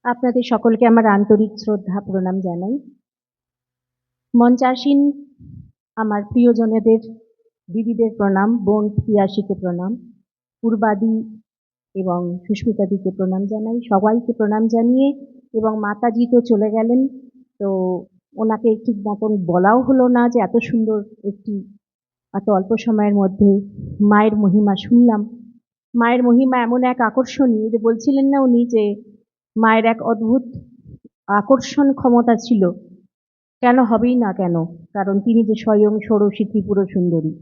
আপনাদের সকলকে আমার আন্তরিক শ্রদ্ধা প্রণাম জানাই। মঞ্চাসীন আমার প্রিয়জনেদের, দিদিদের প্রণাম, বোন পিয়াসীকে প্রণাম, পূর্বাদি এবং সুস্মিতাদিকে প্রণাম জানাই। সবাইকে প্রণাম জানিয়ে এবং মাতাজি তো চলে গেলেন, তো ওনাকে ঠিক মতন বলাও হলো না যে এত সুন্দর একটি এত অল্প সময়ের মধ্যে মায়ের মহিমা শুনলাম। মায়ের মহিমা এমন এক আকর্ষণীয় যে বলছিলেন না উনি যে মায়ের এক অদ্ভুত আকর্ষণ ক্ষমতা ছিল। কেন হবেই না কেন? কারণ তিনি যে স্বয়ং ষোড়শী ত্রিপুর সুন্দরী।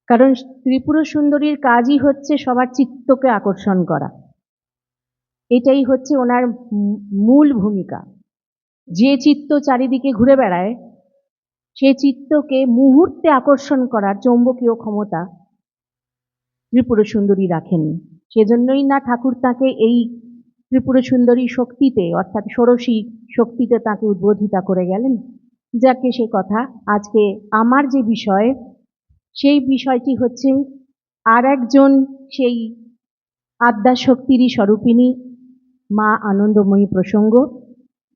কারণ ত্রিপুর সুন্দরীর কাজই হচ্ছে সবার চিত্তকে আকর্ষণ করা। এটাই হচ্ছে ওনার মূল ভূমিকা। যে চিত্ত চারিদিকে ঘুরে বেড়ায়, সে চিত্তকে মুহূর্তে আকর্ষণ করার চৌম্বকীয় ক্ষমতা ত্রিপুর সুন্দরী রাখেন। সেজন্যই না ঠাকুর তাকে এই ত্রিপুর সুন্দরী শক্তিতে অর্থাৎ ষোড়শী শক্তিতে তাকে উদ্বোধিতা করে গেলেন। যাকে সে কথা, আজকে আমার যে বিষয়, সেই বিষয়টি হচ্ছে আর একজন সেই আদ্যা শক্তিরই স্বরূপিণী মা আনন্দময়ী প্রসঙ্গ।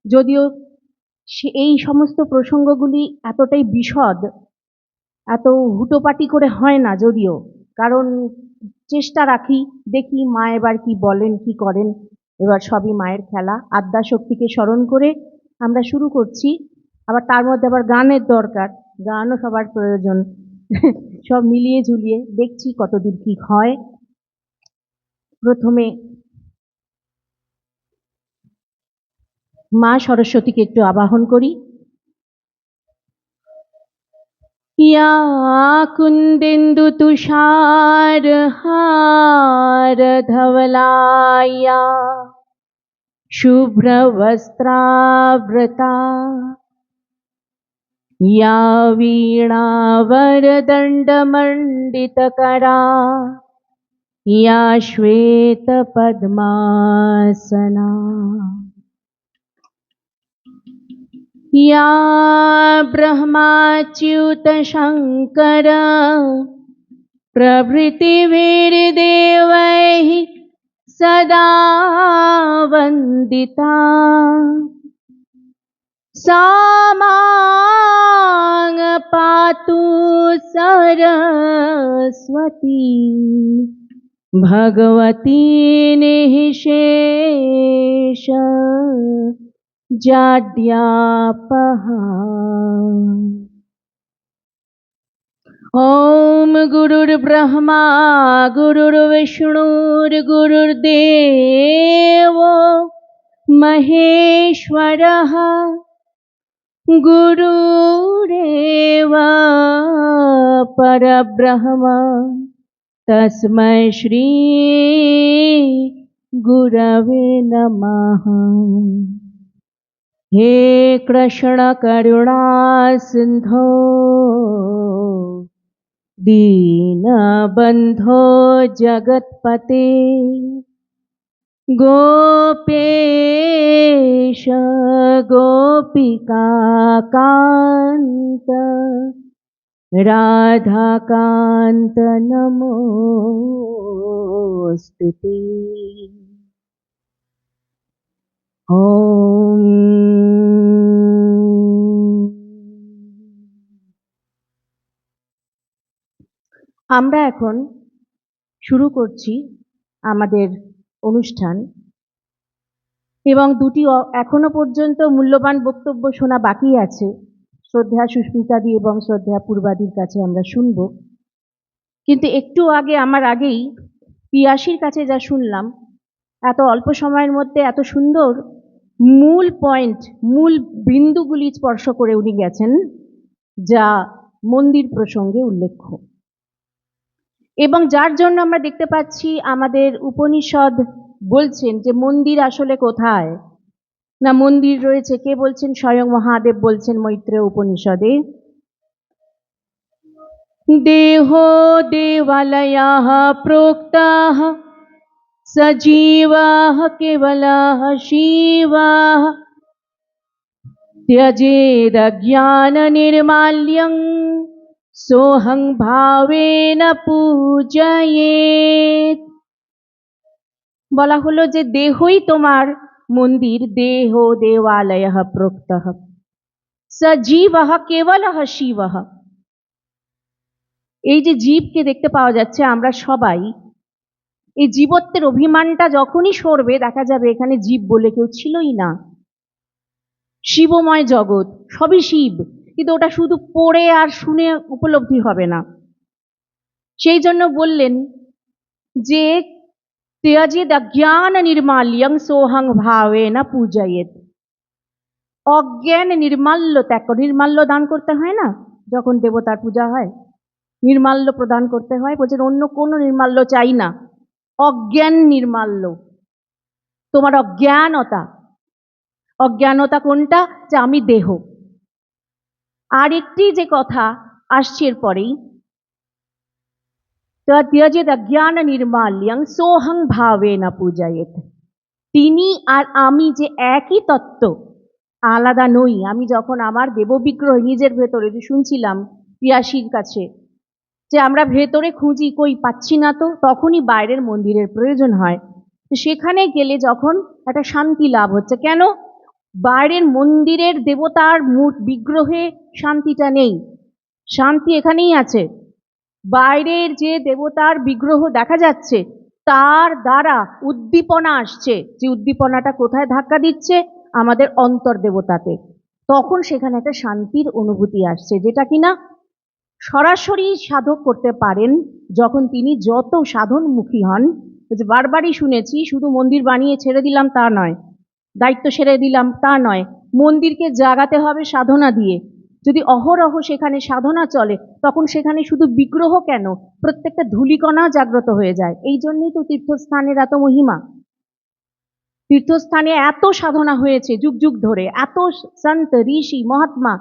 যদিও এই সমস্ত প্রসঙ্গগুলি এতটাই বিশদ, এত হুটোপাটি করে হয় না যদিও, কারণ চেষ্টা রাখি দেখি মা এবার কি বলেন কি করেন। এবার সবই মায়ের খেলা। আদ্যা শক্তিকে স্মরণ করে আমরা শুরু করছি। আবার তার মধ্যে আবার গানের দরকার, গানও সবার প্রয়োজন। সব মিলিয়ে ঝুলিয়ে দেখছি কতদূর কি হয়। প্রথমে মা সরস্বতীকে একটু আবাহন করি। या कुन्देन्दु तुषारहार धवलाया शुभ्रवस्त्रावृता या वीणावरदण्डमण्डितकरा या श्वेतपद्मासना या ब्रह्माच्युतशङ्कर प्रभृतिभिर्देवैः सदा वन्दिता सा मां पातु सरस्वती भगवती निःशेष जाड्यापहा। ॐ गुरुर्ब्रह्मा गुरुर्विष्णुर्गुरुर्देवो महेश्वरः गुरुरेव परब्रह्म तस्मै श्री गुरवे नमः। हे कृष्ण करुणा सिंधो दीनबंधो जगत्पते गोपेश गोपिकाकान्त राधाकान्त नमोस्तुते। ओम আমরা এখন শুরু করছি আমাদের অনুষ্ঠান, এবং দুটি এখনো পর্যন্ত মূল্যবান বক্তব্য শোনা বাকি আছে। শ্রদ্ধা সুস্মিতাদি এবং শ্রদ্ধা পূর্বাদির কাছে আমরা শুনব, কিন্তু একটু আগে আমার আগেই পিয়াসীর কাছে যা শুনলাম, এত অল্প সময়ের মধ্যে এত সুন্দর মূল পয়েন্ট, মূল বিন্দুগুলি স্পর্শ করে উনি গেছেন, যা মন্দির প্রসঙ্গে উল্লেখ্য, এবং যার জন্য আমরা দেখতে পাচ্ছি আমাদের উপনিষদ বলছেন যে মন্দির আসলে কোথায় না, মন্দির রয়েছে, কে বলছেন? স্বয়ং মহাদেব বলছেন মৈত্রেয় উপনিষদে, দেহো দেবালয়াঃ প্रोक्ताः सजीवाः केवलाः शिवाः त्यजेदज्ञाननिर्माल्यं सोऽहं भावेन पूजयेत्। বলা হলো যে দেহই তোমার মন্দির দেহ দেবালয়ঃ প্রোক্তঃ স জীবঃ কেবলঃ শিবঃ। এই যে জীবকে দেখতে পাওয়া যাচ্ছে, আমরা সবাই এই জীবত্বের অভিমানটা যখনই সরবে দেখা যাবে এখানে জীব বলে কেউ ছিলই না। শিবময় জগৎ, সবই শিব, কিন্তু ওটা শুধু পড়ে আর শুনে উপলব্ধি হবে না। সেই জন্য বললেন যে ত্যজেদ অজ্ঞান নির্মাল্যং সোহং ভাবেন পূজয়েত। অজ্ঞান নির্মাল্য ত্যাগ করে, নির্মাল্য দান করতে হয় না যখন দেবতার পূজা হয়, নির্মাল্য প্রদান করতে হয়, বলছেন অন্য কোনো নির্মাল্য চাই না, অজ্ঞান নির্মাল্য। তোমার অজ্ঞানতা, অজ্ঞানতা কোনটা? যে আমি দেহ। আর একটি যে কথা আসছে এরপরেই, ত্যজেদ অজ্ঞান নির্মাল্যং সোহং ভাবেন পূজয়েত। তিনি আর আমি যে একই তত্ত্ব, আলাদা নই। আমি যখন আমার দেববিগ্রহ নিজের ভেতরে, যে শুনছিলাম পিয়াসীর কাছে যে আমরা ভেতরে খুঁজি, কই পাচ্ছি না, তো তখনই বাইরের মন্দিরের প্রয়োজন হয়। তো সেখানে গেলে যখন একটা শান্তি লাভ হচ্ছে, কেন? বাইরের মন্দিরের দেবতার বিগ্রহে শান্তিটা নেই, শান্তি এখানেই আছে। বাইরের যে দেবতার বিগ্রহ দেখা যাচ্ছে তার দ্বারা উদ্দীপনা আসছে, যে উদ্দীপনাটা কোথায় ধাক্কা দিচ্ছে? আমাদের অন্তর দেবতাতে। তখন সেখানে একটা শান্তির অনুভূতি আসছে, যেটা কিনা সরাসরি সাধক করতে পারেন যখন তিনি যত সাধনমুখী হন। যে বারবারই শুনেছি শুধু মন্দির বানিয়ে ছেড়ে দিলাম তা নয়, দায়িত্ব সেরে দিলাম তা নয়, মন্দিরকে জাগাতে হবে সাধনা দিয়ে। যদি অহরহ সেখানে সাধনা চলে তখন সেখানে শুধু বিগ্রহ কেন, প্রত্যেকটা ধূলিকণা জাগ্রত হয়ে যায়। এই জন্যই তো তীর্থস্থানের এত মহিমা, তীর্থস্থানে এত সাধনা হয়েছে যুগ যুগ ধরে, এত সন্ত ঋষি মহাত্মা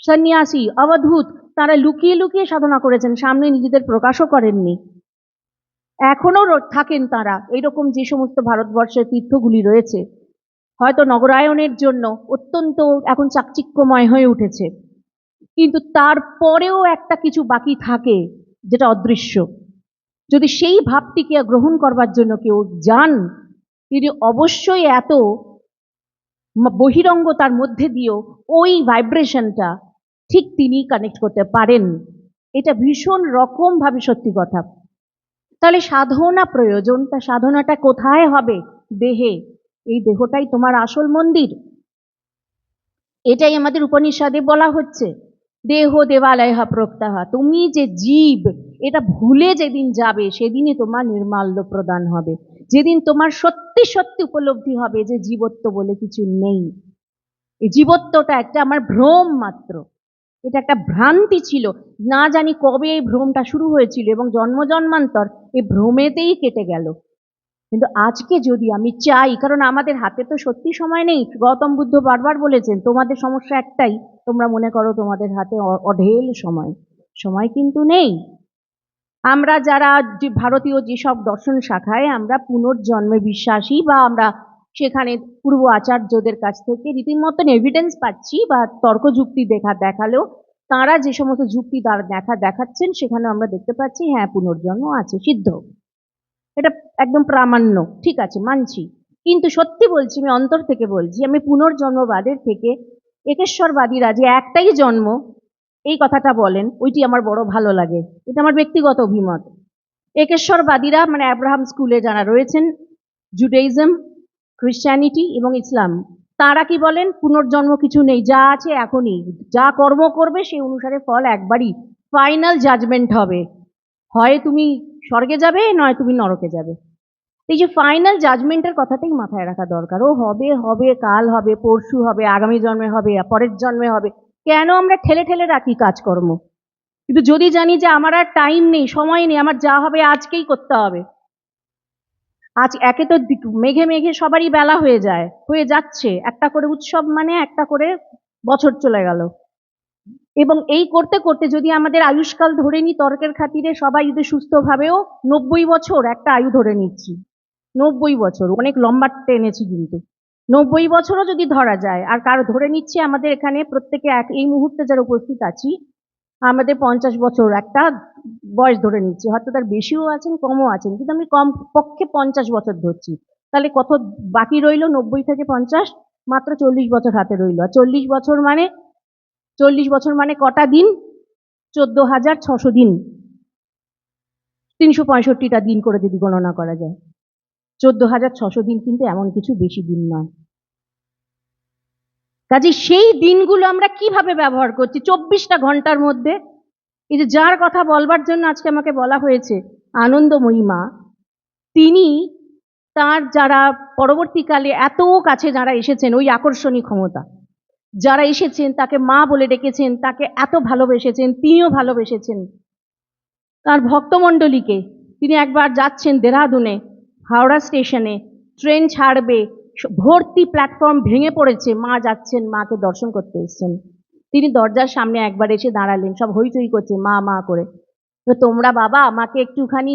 সন্ন্যাসী অবধূত তারা লুকিয়ে লুকিয়ে সাধনা করেছেন, সামনে নিজেদের প্রকাশও করেননি, এখনো থাকেন তারা। এইরকম যে সমস্ত ভারতবর্ষের তীর্থগুলি রয়েছে হয়তো নগরায়নের জন্য অত্যন্ত এখন চাকচিক্যময় হয়ে উঠেছে, কিন্তু তারপরেও একটা কিছু বাকি থাকে যেটা অদৃশ্য। যদি সেই ভাবটিকে গ্রহণ করবার জন্য কেউ যান, তিনি অবশ্যই এত বহিরঙ্গতার মধ্যে দিয়েও ওই ভাইব্রেশনটা ঠিক তিনি কানেক্ট করতে পারেন। এটা ভীষণ রকম ভাবে সত্যি কথা। তাহলে সাধনা প্রয়োজন, তা সাধনাটা কোথায় হবে? দেহে। এই দেহটাই তোমার আসল মন্দির, এটাই আমাদের উপনিষদে বলা হচ্ছে। দেহ দেবালয় প্রোক্তঃ। তুমি যে জীব, এটা ভুলে যেদিন যাবে সেদিনই তোমার নির্মাল্য প্রদান হবে, যেদিন তোমার সত্যি সত্যি উপলব্ধি হবে যে জীবত্ব বলে কিছু নেই। এই জীবত্বটা একটা আমার ভ্রম মাত্র, এটা একটা ভ্রান্তি ছিল। না জানি কবে এই ভ্রমটা শুরু হয়েছিল এবং জন্ম জন্মান্তর এই ভ্রমেতেই কেটে গেল। কিন্তু আজকে যদি আমি চাই, কারণ আমাদের হাতে তো সত্যি সময় নেই, গৌতম বুদ্ধ বারবার বলেছেন তোমাদের সমস্যা একটাই, তোমরা মনে করো তোমাদের হাতে অঢেল সময়, সময় কিন্তু নেই। আমরা যারা যে ভারতীয় যেসব দর্শন শাখায় আমরা পুনর্জন্মে বিশ্বাসী, বা আমরা সেখানে পূর্ব আচার্যদের কাছ থেকে রীতিমতন এভিডেন্স পাচ্ছি বা তর্ক যুক্তি দেখালেও তারা যে সমস্ত যুক্তি দেখাচ্ছেন সেখানে আমরা দেখতে পাচ্ছি হ্যাঁ পুনর্জন্ম আছে, সিদ্ধ, এটা একদম প্রামাণ্য, ঠিক আছে মানছি। কিন্তু সত্যি বলছি, আমি অন্তর থেকে বলছি, আমি পুনর্জন্মবাদের থেকে একেশ্বরবাদীরা যে একটাই জন্ম এই কথাটা বলেন ওইটি আমার বড় ভালো লাগে, এটা আমার ব্যক্তিগত অভিমত। একেশ্বরবাদীরা মানে আব্রাহাম স্কুলে যারা রয়েছেন, জুডাইজম, খ্রিস্টানিটি এবং ইসলাম, তারা কি বলেন? পুনর্জন্ম কিছু নেই, যা আছে এখনই, যা কর্ম করবে সেই অনুসারে ফল একবারই, ফাইনাল জাজমেন্ট হবে, হয় তুমি স্বর্গে যাবে নয় তুমি নরকে যাবে। এই যে ফাইনাল জাজমেন্টের কথাটাই মাথায় রাখা দরকার। ও হবে হবে, কাল হবে, পরশু হবে, আগামী জন্মে হবে, পরের জন্মে হবে। কেন আমরা ঠেলে ঠেলে রাখি কাজকর্ম? কিন্তু যদি জানি যে আমার আর টাইম নেই, সময় নেই, আমার যা হবে আজকেই করতে হবে। আজ একে তো মেঘে মেঘে সবারই বেলা হয়ে যাচ্ছে, একটা করে উৎসব মানে একটা করে বছর চলে গেল, এবং এই করতে করতে যদি আমাদের আয়ুষ্কাল ধরে নিই তর্কের খাতিরে, সবাই যদি সুস্থভাবেও 90 বছর একটা আয়ু ধরে নিচ্ছি, 90 বছর অনেক লম্বা টেনেছি, কিন্তু 90 বছরও যদি ধরা যায়, আর কারো ধরে নিচ্ছে আমাদের এখানে প্রত্যেকে এই মুহূর্তে যারা উপস্থিত আছি আমাদের 50 বছর একটা বয়স ধরে নিচ্ছি, হয়তো তার বেশিও আছেন কমও আছেন, কিন্তু আমি কম পক্ষে 50 বছর ধরছি। তাহলে কত বাকি রইল? 90 থেকে 50, মাত্র 40 বছর হাতে রইল। আর 40 বছর মানে কটা দিন? 14,600 দিন, 365টা দিন করে যদি গণনা করা যায়, 14,600 দিন কিন্তু এমন কিছু বেশি দিন নয়। কাজে সেই দিনগুলো আমরা কিভাবে ব্যবহার করছি 24টা ঘন্টার মধ্যে? এই যে যার কথা বলবার জন্য আজকে আমাকে বলা হয়েছে, আনন্দময়ী মা, তিনি তার যারা পরবর্তীকালে এত কাছে যারা এসেছেন, ওই আকর্ষণী ক্ষমতা, যারা এসেছেন তাকে মা বলে ডেকেছেন, তাকে এত ভালোবেসেছেন, তিনিও ভালোবেসেছেন তার ভক্তমণ্ডলীকে। তিনি একবার যাচ্ছেন দেহরাদুনে, হাওড়া স্টেশনে ট্রেন ছাড়বে, ভর্তি প্ল্যাটফর্ম ভেঙে পড়েছে, মা যাচ্ছেন, মাকে দর্শন করতে এসেছেন। তিনি দরজার সামনে একবার এসে দাঁড়ালেন, সব হইচই করছে মা মা করে। তো তোমরা বাবা আমাকে একটুখানি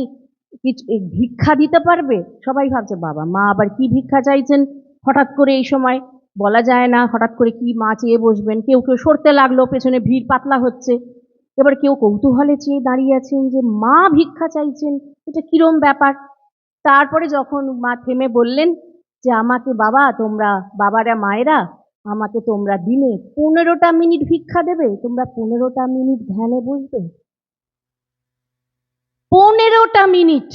কিছু ভিক্ষা দিতে পারবে? সবাই ভাবছে বাবা মা আবার কি ভিক্ষা চাইছেন হঠাৎ করে এই সময়, বলা যায় না হঠাৎ করে কি মা চেয়ে বসবেন। কেউ কেউ সরতে লাগলো, পেছনে ভিড় পাতলা হচ্ছে। এবার কেউ কৌতূহলে চেয়ে দাঁড়িয়ে আছেন যে মা ভিক্ষা চাইছেন, এটা কিরম ব্যাপার। তারপরে যখন মা থেমে বললেন যে আমাকে বাবা তোমরা, বাবারা মায়েরা, আমাকে তোমরা দিনে 15টা মিনিট ভিক্ষা দেবে, তোমরা 15টা মিনিট ধ্যানে বসবে। 15টা মিনিট।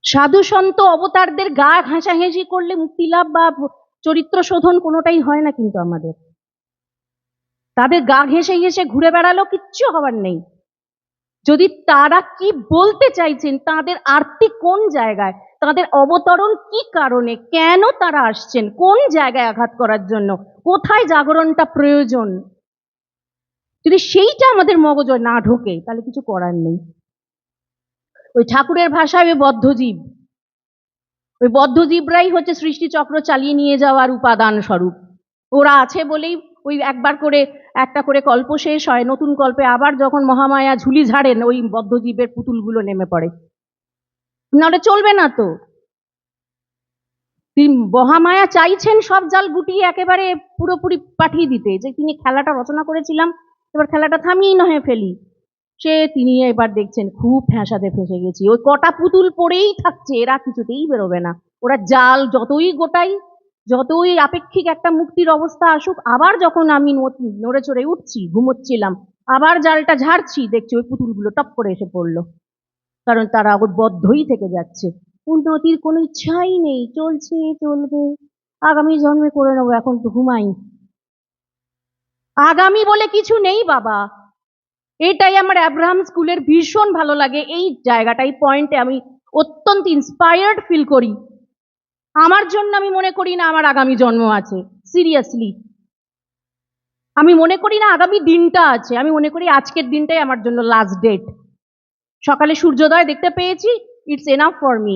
সাধু সন্ত অবতারদের গা ঘাঁষাঘেঁষি করলে মুক্তি লাভ বা চরিত্র শোধন কোনোটাই হয় না কিন্তু আমাদের। তাদের গা ঘেঁষে ঘেঁষে ঘুরে বেড়ালো, কিচ্ছু হবার নেই। যদি তারা কি বলতে চাইছেন, তাদের আরতি কোন জায়গায়, তাদের অবতরণ কি কারণে, কেন তারা আসছেন, কোন জায়গায় আঘাত করার জন্য, কোথায় জাগরণটা প্রয়োজন, যদি সেইটা আমাদের মগজে না ঢোকে তাহলে কিছু করার নেই। ওই ঠাকুরের ভাষায় ওই বদ্ধজীব, ওই বদ্ধজীবরাই হচ্ছে সৃষ্টি চক্র চালিয়ে নিয়ে যাওয়ার উপাদান স্বরূপ। ওরা আছে বলেই ওই একবার করে একটা করে কল্প শেষ হয়, নতুন কল্পে আবার যখন মহামায়া ঝুলি ঝাড়েন ওই বদ্ধজীবের পুতুলগুলো নেমে পড়ে, নাহলে চলবে না তো। তিনি মহামায়া চাইছেন সব জাল গুটিয়ে একেবারে পুরোপুরি পাঠিয়ে দিতে, যে তিনি খেলাটা রচনা করেছিলাম এবার খেলাটা থামিয়েই নহে ফেলি। তিনি এবার দেখছেন খুব ফ্যাঁসাতে ফেঁসে গেছি, ওই কটা পুতুল পড়েই থাকছে, এরা কিছুতেই বেরোবে না। ওরা জাল যতই গোটাই, যতই আপেক্ষিক একটা মুক্তির অবস্থা আসুক, আবার যখন আমি নড়ে চড়ে উঠছি, ঘুমোচ্ছিলাম, আবার জালটা ঝাড়ছি, দেখছি ওই পুতুলগুলো টপ করে এসে পড়লো। কারণ তারা ওর বদ্ধই থেকে যাচ্ছে, উন্নতির কোনো ইচ্ছাই নেই, চলছে চলবে, আগামী জন্মে করে নেবো, এখন তো ঘুমাই। আগামী বলে কিছু নেই বাবা। এটাই আমার অ্যাব্রাহাম স্কুলের ভীষণ ভালো লাগে, এই জায়গাটাই পয়েন্টে আমি অত্যন্ত ইন্সপায়ার্ড ফিল করি। আমার জন্য আমি মনে করি না আমার আগামী জন্ম আছে, সিরিয়াসলি আমি মনে করি না আগামী দিনটা আছে, আমি মনে করি আজকের দিনটাই আমার জন্য লাস্ট ডেট। সকালে সূর্যোদয় দেখতে পেয়েছি, ইটস এনাফ ফর মি।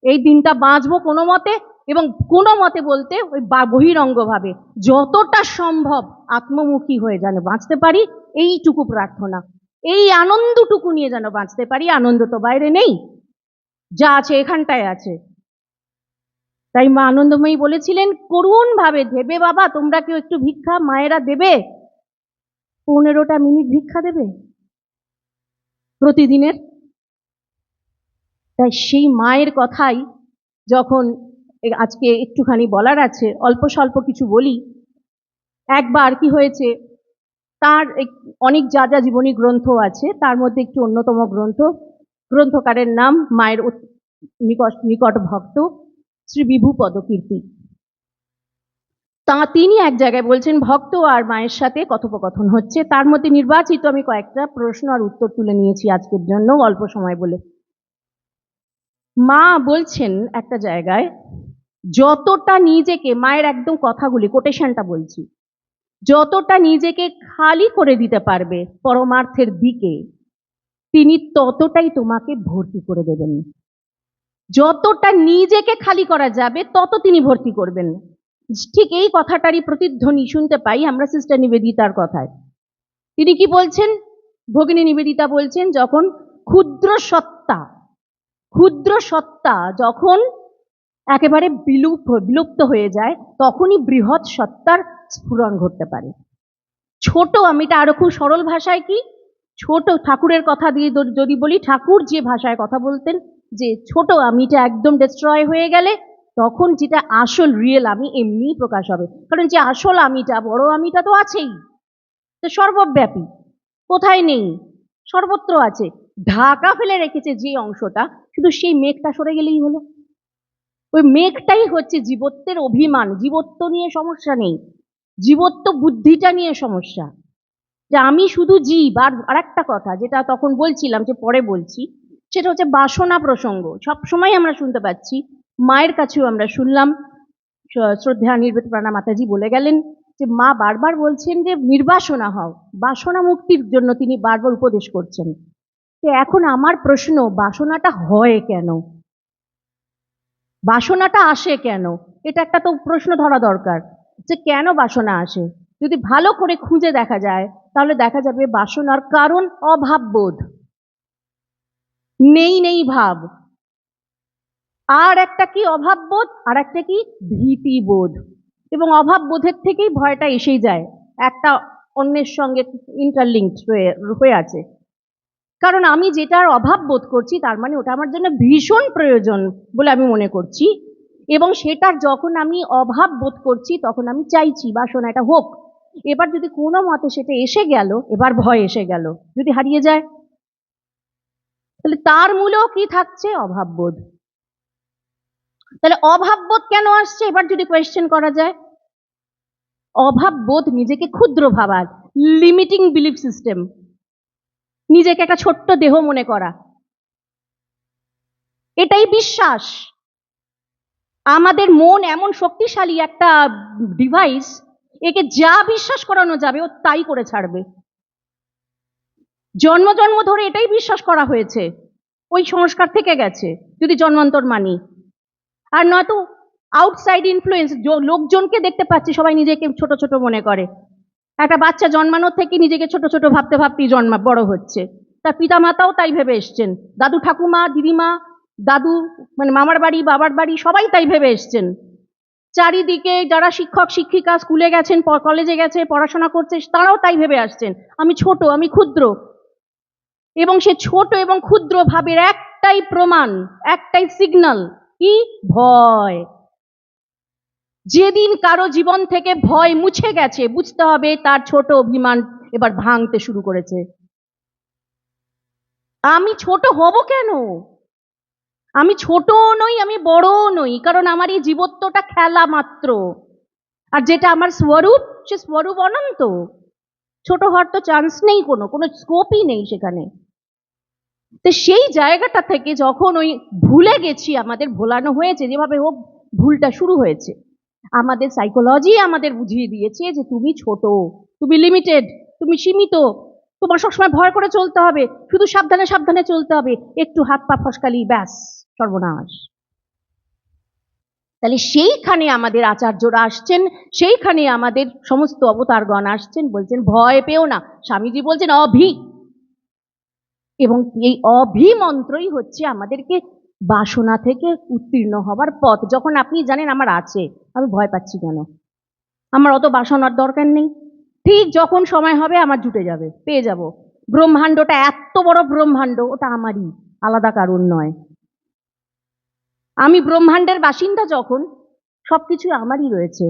এই দিনটা বাঁচবো কোনো মতে, এবং কোনো মতে বলতে ওই বহিরঙ্গভাবে যতটা সম্ভব আত্মমুখী হয়ে যেন বাঁচতে পারি, এইটুকু প্রার্থনা, এই আনন্দটুকু নিয়ে যেন বাঁচতে পারি। আনন্দ তো বাইরে নেই, যা আছে এখানটায় আছে। তাই মা আনন্দময়ী বলেছিলেন করুণ ভাবে, দেবে বাবা তোমরা কেউ একটু ভিক্ষা, মায়েরা দেবে 15টা মিনিট ভিক্ষা দেবে প্রতিদিনের। তাই সেই মায়ের কথাই যখন আজকে একটুখানি বলার আছে, অল্প স্বল্প কিছু বলি। একবার কি হয়েছে, তার অনেক যা যা জীবনী গ্রন্থ আছে তার মধ্যে একটি অন্যতম গ্রন্থকারের নাম মায়ের নিকট ভক্ত শ্রী বিভু পদকীর্তি। তিনি এক জায়গায় বলছেন ভক্ত আর মায়ের সাথে কথোপকথন হচ্ছে, তার মধ্যে নির্বাচিত আমি কয়েকটা প্রশ্ন আর উত্তর তুলে নিয়েছি আজকের জন্য অল্প সময় বলে। মা বলছেন একটা জায়গায়, যতটা নিজেকে, মায়ের একদম কথাগুলি কোটেশনটা বলছি, যতটা নিজেকে খালি করে দিতে পারবে পরমার্থের দিকে, তিনি ততটাই তোমাকে ভর্তি করে দেবেন। যতটা নিজেকে খালি করা যাবে তত তিনি ভর্তি করবেন। ঠিক এই কথাটারই প্রতিধ্বনি শুনতে পাই আমরা সিস্টার নিবেদিতার কথায়। তিনি কি বলছেন, ভগিনী নিবেদিতা বলছেন, যখন ক্ষুদ্র সত্তা যখন একেবারে বিলুপ্ত হয়ে যায়, তখনই বৃহৎ সত্তার স্ফুরণ ঘটতে পারে। ছোট, আমি এটা আরো খুব সরল ভাষায় কি, ছোট ঠাকুরের কথা দিয়ে যদি বলি, ঠাকুর যে ভাষায় কথা বলতেন, যে ছোট আমিটা একদম ডিস্ট্রয় হয়ে গেলে তখন যেটা আসল রিয়েল আমি এমনিই প্রকাশ হবে। কারণ যে আসল আমিটা, বড় আমিটা তো আছেই, তো সর্বব্যাপী, কোথায় নেই, সর্বত্র আছে। ঢাকা ফেলে রেখেছে যে অংশটা, শুধু সেই মেঘটা সরে গেলেই হলো। ওই মেঘটাই হচ্ছে জীবত্বের অভিমান। জীবত্ব নিয়ে সমস্যা নেই, জীবত্ব বুদ্ধিটা নিয়ে সমস্যা, যে আমি শুধু জীব। আর একটা কথা যেটা তখন বলছিলাম, যে পরে বলছি, সেটা হচ্ছে বাসনা প্রসঙ্গ। সবসময় আমরা শুনতে পাচ্ছি, মায়ের কাছেও আমরা শুনলাম, শ্রদ্ধা নির্বেদপ্রাণা মাতাজি বলে গেলেন যে মা বারবার বলছেন যে নির্বাসনা হও, বাসনা মুক্তির জন্য তিনি বারবার উপদেশ করছেন। তো এখন আমার প্রশ্ন, বাসনাটা হয় কেন, বাসনাটা আসে কেন? এটা একটা তো প্রশ্ন ধরা দরকার, যে কেন বাসনা আসে। যদি ভালো করে খুঁজে দেখা যায় তাহলে দেখা যাবে বাসনার কারণ অভাববোধ, নেই নেই ভাব। আর একটা কি অভাববোধ, আর একটা কি ভীতিবোধ। এবং অভাববোধের থেকেই ভয়টা এসেই যায়, একটা অন্যের সঙ্গে ইন্টারলিঙ্কড হয়ে আছে। কারণ আমি যেটার অভাব বোধ করছি তার মানে ওটা আমার জন্য ভীষণ প্রয়োজন বলে আমি মনে করছি, এবং সেটার যখন আমি অভাব বোধ করছি তখন আমি চাইছি বাসনা এটা হোক। এবার যদি কোনো মতে সেটা এসে গেল, এবার ভয় এসে গেল, যদি হারিয়ে যায়, তাহলে তার মূলেও কি থাকছে? অভাববোধ। তাহলে অভাববোধ কেন আসছে এবার যদি কোয়েশ্চেন করা যায়? অভাববোধ নিজেকে ক্ষুদ্র ভাবার, লিমিটিং বিলিফ সিস্টেম, নিজেকে একটা ছোট্ট দেহ মনে করা, এটাই বিশ্বাস। আমাদের মন এমন শক্তিশালী একটা ডিভাইস, একে যা বিশ্বাস করানো যাবে ও তাই করে ছাড়বে। জন্ম জন্ম ধরে এটাই বিশ্বাস করা হয়েছে, ওই সংস্কার থেকে গেছে যদি জন্মান্তর মানি। আর নয়তো আউটসাইড ইনফ্লুয়েন্স, লোকজনকে দেখতে পাচ্ছি সবাই নিজেকে ছোট ছোট মনে করে। একটা বাচ্চা জন্মানোর থেকে নিজেকে ছোট ছোট ভাবতে ভাবতেই বড় হচ্ছে। তার পিতা মাতাও তাই ভেবে এসছেন, দাদু ঠাকুমা দিদিমা, দাদু মানে মামার বাড়ি বাবার বাড়ি সবাই তাই ভেবে এসছেন। চারিদিকে যারা শিক্ষক শিক্ষিকা স্কুলে গেছেন, কলেজে গেছে, পড়াশোনা করছে, তারাও তাই ভেবে আসছেন, আমি ছোট, আমি ক্ষুদ্র। এবং সে ছোট এবং ক্ষুদ্র ভাবের একটাই প্রমাণ, একটাই সিগন্যাল, কি? ভয়। যেদিন কারো জীবন থেকে ভয় মুছে গেছে, বুঝতে হবে তার ছোট অভিমান এবার ভাঙতে শুরু করেছে। আমি ছোট হব কেন? আমি ছোট নই, আমি বড় নই, কারণ আমার এই জীবত্বটা খেলা মাত্র। আর যেটা আমার স্বরূপ, সে স্বরূপ অনন্ত। ছোট হওয়ার তো চান্স নেই, কোনো স্কোপই নেই সেখানে। তো সেই জায়গাটা থেকে যখন ওই ভুলে গেছি, আমাদের ভোলানো হয়েছে, যেভাবে হোক ভুলটা শুরু হয়েছে, আমাদের সাইকোলজি আমাদের বুঝিয়ে দিয়েছে যে তুমি ছোট, তুমি লিমিটেড, তুমি সীমিত, তোমার সবসময় ভয় করে চলতে হবে, শুধু সাবধানে সাবধানে চলতে হবে, একটু হাত পা ফসকালি ব্যাস সর্বনাশ। তাহলে সেইখানে আমাদের আচার্যরা আসছেন, সেইখানে আমাদের সমস্ত অবতারগণ আসছেন, বলছেন ভয় পেও না। স্বামীজি বলছেন অভি, এবং এই অভিমন্ত্রই হচ্ছে আমাদেরকে বাসনা থেকে উত্তীর্ণ হবার পথ। যখন আপনি জানেন আমার আছে, আমি ভয় পাচ্ছি কেন, আমার অত বাসনার দরকার নেই, ঠিক যখন সময় হবে আমার জুটে যাবে, পেয়ে যাব। ব্রহ্মাণ্ডটা এত বড় ব্রহ্মাণ্ড, ওটা আমারই, আলাদা কারণ নয়। আমি ব্রহ্মাণ্ডের বাসিন্দা যখন, সবকিছু আমারই রয়েছে।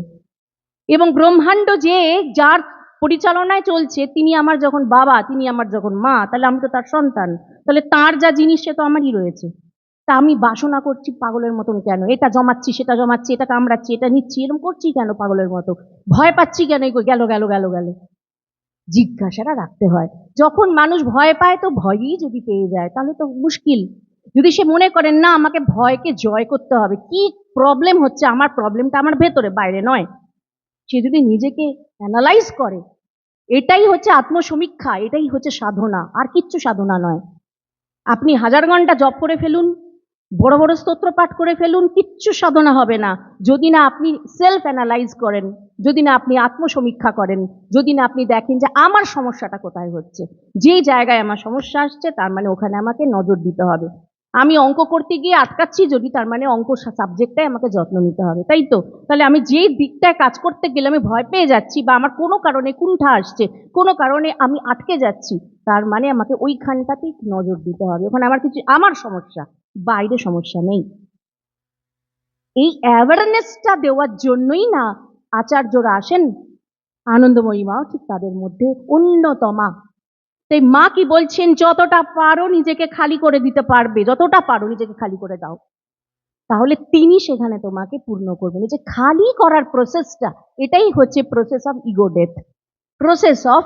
এবং ব্রহ্মাণ্ড যে যার পরিচালনায় চলছে, তিনি আমার যখন বাবা, তিনি আমার যখন মা, তাহলে আমি তো তার সন্তান, তাহলে তার যা জিনিস সে তো আমারই রয়েছে। তা আমি বাসনা করছি পাগলের মতন কেন? এটা জমাচ্ছি, সেটা জমাচ্ছি, এটা কামড়াচ্ছি, এটা নিচ্ছি, এরকম করছি কেন পাগলের মতো? ভয় পাচ্ছি কেন? গেল গেল গেল গেল, জিজ্ঞাসাটা রাখতে হয়। যখন মানুষ ভয় পায়, তো ভয়ই যদি পেয়ে যায় তাহলে তো মুশকিল। যদি সে মনে করেন না আমাকে ভয়কে জয় করতে হবে, কি প্রবলেম হচ্ছে, আমার প্রবলেমটা আমার ভেতরে, বাইরে নয়, সে যদি নিজেকে অ্যানালাইজ করে, এটাই হচ্ছে আত্মসমীক্ষা, এটাই হচ্ছে সাধনা, আর কিচ্ছু সাধনা নয়। আপনি 1000 ঘন্টা জপ করে ফেলুন, বড় বড় স্তোত্র পাঠ করে ফেলুন, কিচ্ছু সাধনা হবে না যদি না আপনি সেলফ অ্যানালাইজ করেন, যদি না আপনি আত্মসমীক্ষা করেন, যদি না আপনি দেখেন যে আমার সমস্যাটা কোথায় হচ্ছে। যেই জায়গায় আমার সমস্যা আসছে তার মানে ওখানে আমাকে নজর দিতে হবে। আমি অঙ্ক করতে গিয়ে আটকাচ্ছি যদি, তার মানে অঙ্ক সাবজেক্টটাই আমাকে যত্ন নিতে হবে, তাই তো? তাহলে আমি যেই দিকটায় কাজ করতে গেলে আমি ভয় পেয়ে যাচ্ছি বা আমার কোনো কারণে কুণ্ঠা আসছে, কোনো কারণে আমি আটকে যাচ্ছি, তার মানে আমাকে ওইখানটাতেই নজর দিতে হবে। ওখানে আমার সমস্যা, বাইরে সমস্যা নেই। এই অ্যাওয়ারনেসটা দেওয়ার জন্যই না আচার্যরা আসেন, আনন্দময়ী মাও ঠিক তাদের মধ্যে অন্যতমা। তাই মা কি বলছেন, যতটা পারো নিজেকে খালি করে দিতে পারবে, যতটা পারো নিজেকে খালি করে দাও, তাহলে তিনি সেখানে তোমাকে পূর্ণ করবেন। এই যে খালি করার প্রসেসটা, এটাই হচ্ছে process of ego death. Process of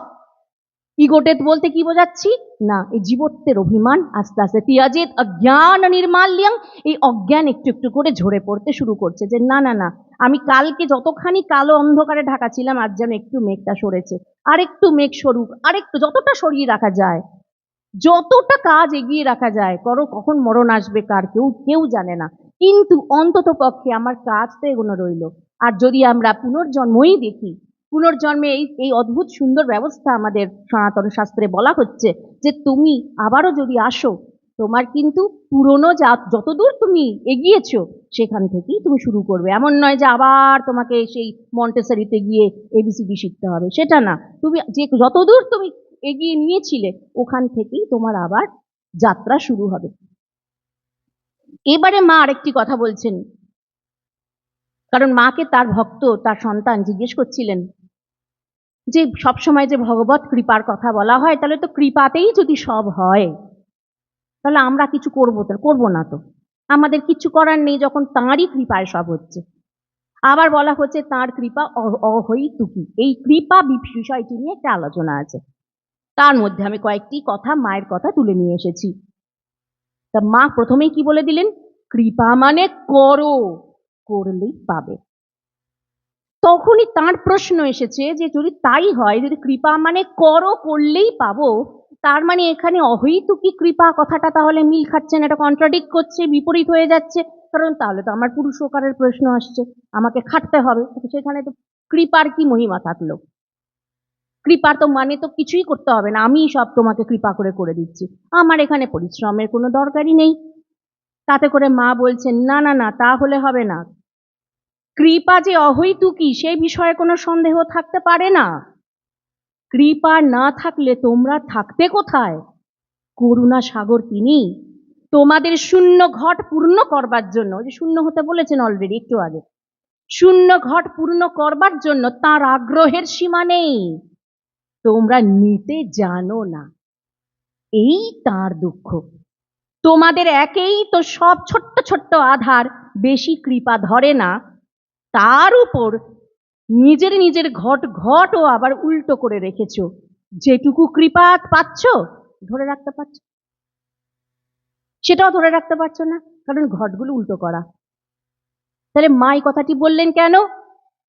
ego death বলতে কি বোঝাচ্ছি না, এই জীবত্বের অভিমান আস্তে আস্তে তিয়াজেত অজ্ঞান নির্মাল্যং, এই অজ্ঞান একটু একটু করে ঝরে পড়তে শুরু করছে, যে না না না, আমি কালকে যতখানি কালো অন্ধকারে ঢাকা ছিলাম, আজ যেন একটু মেঘটা সরেছে, আর একটু মেঘ সরুক, আর একটু, যতটা সরিয়ে রাখা যায়, যতটা কাজ এগিয়ে রাখা যায় করো, কখন মরণ আসবে কার কেউ কেউ জানে না, কিন্তু অন্তত পক্ষে আমার কাজ তো এগোনো রইল। আর যদি আমরা পুনর্জন্মই দেখি, পুনর্জন্মে এই অদ্ভুত সুন্দর ব্যবস্থা আমাদের সনাতন শাস্ত্রে বলা হচ্ছে, যে তুমি আবারও যদি আসো, তোমার কিন্তু পুরনো যতদূর তুমি এগিয়েছো সেখান থেকেই তুমি শুরু করবে। এমন নয় যে আবার তোমাকে সেই মন্টেসরিতে গিয়ে এবিসিডি শিখতে হবে, সেটা না। তুমি যে যতদূর তুমি এগিয়ে নিয়েছিলে ওখান থেকেই তোমার আবার যাত্রা শুরু হবে। এবারে মা আরেকটি কথা বলছেন, কারণ মাকে তার ভক্ত, তার সন্তান জিজ্ঞেস করছিলেন যে সবসময় যে ভগবত কৃপার কথা বলা হয়, তাহলে তো কৃপাতেই যদি সব হয়, তাহলে আমরা কিছু করবো না তো, আমাদের কিছু করার নেই যখন তাঁরই কৃপায় সব হচ্ছে। আবার বলা হচ্ছে তাঁর কৃপা অহৈতুকী, এই কৃপা বিষয়টি নিয়ে একটা আলোচনা আছে, তার মধ্যে আমি কয়েকটি কথা, মায়ের কথা তুলে নিয়ে এসেছি। তা মা প্রথমেই কি বলে দিলেন, কৃপা মানে করো, করলেই পাবে। তখনই তার প্রশ্ন এসেছে যে যদি তাই হয়, যদি কৃপা মানে করো, করলেই পাবো, তার মানে এখানে অহৈতুকী কৃপা কথাটা তাহলে মিল খাচ্ছে না, এটা কন্ট্রাডিক্ট করছে, বিপরীত হয়ে যাচ্ছে। কারণ তাহলে তো আমার পুরুষকারের প্রশ্ন আসছে, আমাকে খাটতে হবে, সেখানে তো কৃপার কি মহিমা থাকলো? কৃপার তো মানে তো কিছুই করতে হবে না, আমি সব তোমাকে কৃপা করে করে দিচ্ছি, আমার এখানে পরিশ্রমের কোনো দরকারই নেই। তাতে করে মা বলছেন না না না, তা হলে হবে না। কৃপা যে অহৈতুকী সেই বিষয়ে কোনো সন্দেহ থাকতে পারে না। কৃপা না থাকলে তোমরা থাকতে কোথায়? করুণা সাগর তিনি, তোমাদের শূন্য ঘট পূর্ণ করবার জন্য, যে শূন্য হতে বলেছেন অলরেডি একটু আগে, শূন্য ঘট পূর্ণ করবার জন্য তার আগ্রহের সীমা নেই, তোমরা নিতে জানো না, এই তার দুঃখ। তোমাদের একেই তো সব ছোট্ট ছোট্ট আধার, বেশি কৃপা ধরে না, তার উপর নিজের নিজের ঘটও আবার উল্টো করে রেখেছো, যেটুকু কৃপা পাচ্ছ ধরে রাখতে পারছো, সেটাও ধরে রাখতে পারছো না, কারণ ঘটগুলো উল্টো করা। তাহলে মা এই কথাটি বললেন কেন?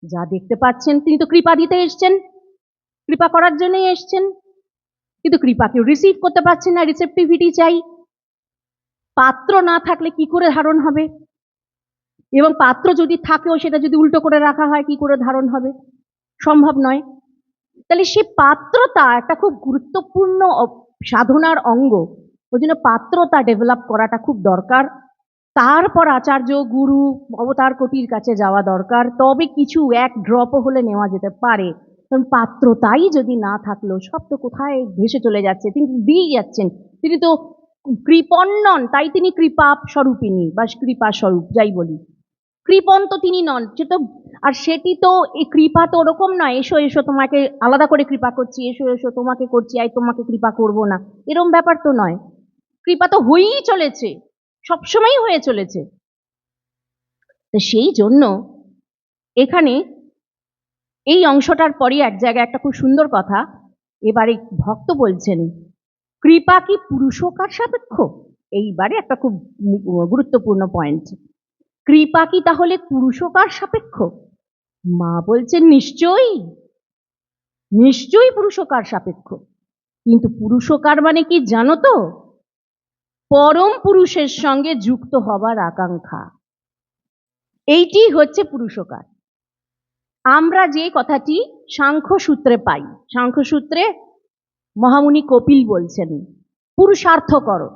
যা দেখতে পাচ্ছেন, তিনি তো কৃপা দিতে এসছেন, কৃপা করার জন্যই এসছেন, কিন্তু কৃপাকে রিসিভ করতে পারছেন না, রিসেপটিভিটি চাই। পাত্র না থাকলে কি করে ধারণ হবে? এবং পাত্র যদি থাকেও সেটা যদি উল্টো করে রাখা হয়, কি করে ধারণ হবে? সম্ভব নয়। তাহলে সেই পাত্রতা একটা খুব গুরুত্বপূর্ণ সাধনার অঙ্গ, ওই জন্য পাত্রতা ডেভেলপ করাটা খুব দরকার। তারপর আচার্য গুরু অবতার কোটির কাছে যাওয়া দরকার, তবে কিছু এক ড্রপও হলে নেওয়া যেতে পারে। কারণ পাত্রতাই যদি না থাকলো, সব তো কোথায় ভেসে চলে যাচ্ছে, তিনি দিয়ে যাচ্ছেন, তিনি তো কৃপণ নন, তাই তিনি কৃপা স্বরূপিনী বা কৃপা স্বরূপ যাই বলি, কৃপণ তো তিনি নন, সেটা। আর সেটি তো এই কৃপা তো ওরকম নয়, এসো এসো তোমাকে আলাদা করে কৃপা করছি, এসো এসো তোমাকে করছি, আই তোমাকে কৃপা করব না, এরম ব্যাপার তো নয়। কৃপা তো হয়েই চলেছে, সবসময় হয়ে চলেছে। তো সেই জন্য এখানে এই অংশটার পরই এক জায়গায় একটা খুব সুন্দর কথা, এবারে ভক্ত বলছেন, কৃপা কি পুরুষকার সাপেক্ষ? এইবারে একটা খুব গুরুত্বপূর্ণ পয়েন্ট, কৃপা কি তাহলে পুরুষকার সাপেক্ষ? মা বলছেন নিশ্চয়ই, নিশ্চয়ই পুরুষকার সাপেক্ষ। কিন্তু পুরুষকার মানে কি জানো তো? পরম পুরুষের সঙ্গে যুক্ত হবার আকাঙ্ক্ষা, এইটি হচ্ছে পুরুষকার। আমরা যে কথাটি সাংখ্য সূত্রে পাই, সাংখ্য সূত্রে মহামুনি কপিল বলছেন পুরুষার্থ করো,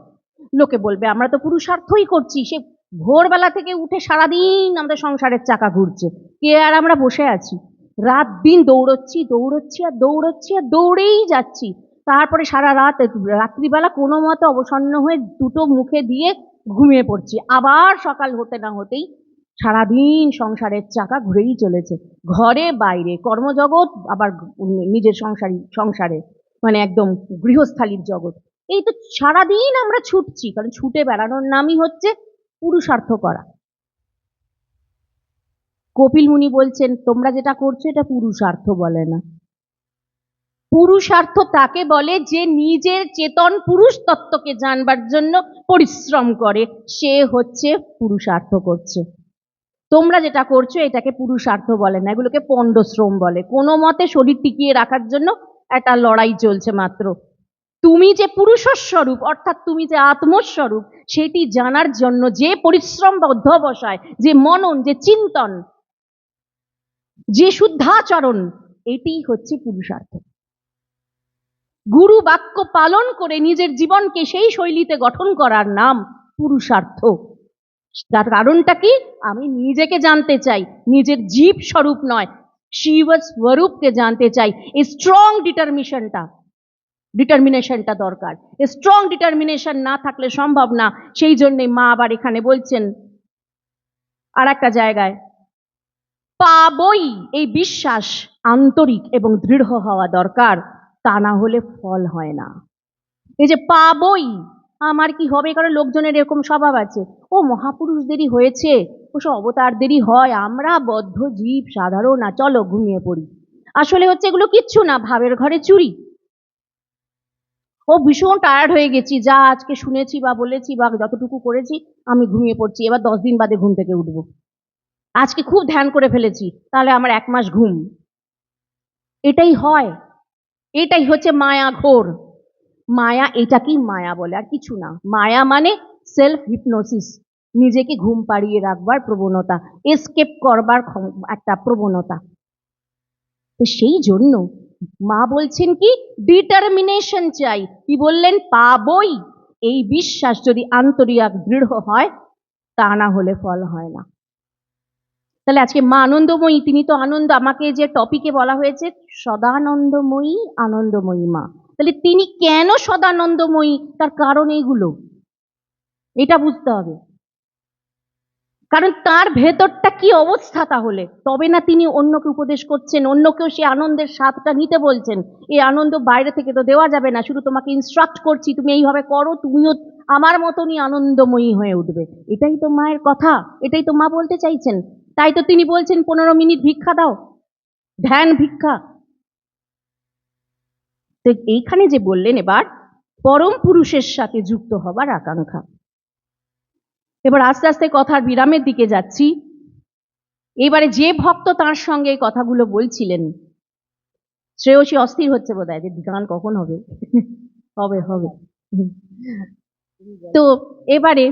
লোকে বলবে আমরা তো পুরুষার্থই করছি, সে ভোরবেলা থেকে উঠে সারাদিন আমাদের সংসারের চাকা ঘুরছে, কে আর আমরা বসে আছি? রাত দিন দৌড়চ্ছি দৌড়চ্ছি আর দৌড়চ্ছি আর দৌড়েই যাচ্ছি। তারপরে সারা রাত রাত্রিবেলা কোনো মতে অবসন্ন হয়ে দুটো মুখে দিয়ে ঘুমিয়ে পড়ছি, আবার সকাল হতে না হতেই সারাদিন সংসারের চাকা ঘুরেই চলেছে, ঘরে বাইরে কর্মজগৎ, আবার নিজের সংসারে মানে একদম গৃহস্থালির জগৎ। এই তো সারাদিন আমরা ছুটছি, কারণ ছুটে বেড়ানোর নামই হচ্ছে পুরুষার্থ করা। কপিল মুনি বলছেন তোমরা যেটা করছো এটা পুরুষার্থ বলে না। পুরুষার্থ তাকে বলে যে নিজের চেতন পুরুষ তত্ত্বকে জানবার জন্য পরিশ্রম করে, সে হচ্ছে পুরুষার্থ করছে। তোমরা যেটা করছো এটাকে পুরুষার্থ বলে না, এগুলোকে পণ্ডশ্রম বলে। কোনো মতে শরীর টিকিয়ে রাখার জন্য একটা লড়াই চলছে মাত্র। তুমি যে পুরুষস্বরূপ অর্থাৎ তুমি যে আত্মস্বরূপ সেটি জানার জন্য যে পরিশ্রম বা অধ্যবসায়, যে মনন, যে চিন্তন, যে শুদ্ধাচরণ, এটি হচ্ছে পুরুষার্থ। গুরু বাক্য পালন করে নিজের জীবনকে সেই শৈলীতে গঠন করার নাম পুরুষার্থ। তার কারণটা কি? আমি নিজেকে জানতে চাই, নিজের জীব স্বরূপ নয়, শিব স্বরূপকে জানতে চাই। এই স্ট্রং ডিটারমিনেশনটা দরকার। স্ট্রং ডিটারমিনেশন না থাকলে সম্ভব না। সেই জন্যে মা আবার এখানে বলছেন আর একটা জায়গায়, পাবই, এই বিশ্বাস আন্তরিক এবং দৃঢ় হওয়া দরকার, তা না হলে ফল হয় না। এই যে পাবই, আমার কি হবে? কারণ লোকজনের এরকম স্বভাব আছে, ও মহাপুরুষদেরই হয়েছে, ওসব অবতারদেরই হয়, আমরা বদ্ধ জীব সাধারণ, না চলো ঘুমিয়ে পড়ি। আসলে হচ্ছে এগুলো কিচ্ছু না, ভাবের ঘরে চুরি। ও ভীষণ টায়ার্ড হয়ে গেছি, যা আজকে শুনেছি বা বলেছি বা যতটুকু করেছি, আমি ঘুমিয়ে পড়ছি, এবার 10 দিন বাদে ঘুম থেকে উঠবো। আজকে খুব ধ্যান করে ফেলেছি, তাহলে আমার 1 মাস ঘুম। এটাই হয়, এটাই হচ্ছে মায়া ঘোর। মায়া, এটাকেই মায়া বলে, আর কিছু না। মায়া মানে সেলফ হিপনোসিস, নিজেকে ঘুম পাড়িয়ে রাখবার প্রবণতা, এসকেপ করবার একটা প্রবণতা। তো সেই জন্য মা বলছেন কি, ডিটারমিনেশন চাই। কি বললেন? পাবই, এই বিশ্বাস যদি আন্তরিক দৃঢ় হয়, তা না হলে ফল হয় না। তাহলে আজকে মা আনন্দময়ী, তিনি তো আনন্দ, আমাকে যে টপিকে বলা হয়েছে সদানন্দময়ী, আনন্দময়ী মা, তাহলে তিনি কেন সদানন্দময়ী? তার কারণ এইগুলো, এটা বুঝতে হবে। কারণ তার ভেতরটা কি অবস্থা, তাহলে তবে না তিনি অন্যকে উপদেশ করছেন, অন্যকেও সে আনন্দের স্বাদটা নিতে বলছেন। এই আনন্দ বাইরে থেকে তো দেওয়া যাবে না, শুধু তোমাকে ইনস্ট্রাক্ট করছি তুমি এইভাবে করো, তুমিও আমার মতনই আনন্দময়ী হয়ে উঠবে। এটাই তো মায়ের কথা, এটাই তো মা বলতে চাইছেন। তাই তো তিনি বলছেন 15 মিনিট ভিক্ষা দাও, ধ্যান ভিক্ষা। তো এইখানে যে বললেন এবার পরম পুরুষের সাথে যুক্ত হবার আকাঙ্ক্ষা। এবার আস্তে আস্তে কথার বিরামের দিকে যাচ্ছি। এবারে যে ভক্ত তার সঙ্গে এই কথাগুলো বলছিলেন, শ্রেয়সী অস্থির হচ্ছে বোধ হয় যে গান কখন হবে। হবে হবে। তো এবারে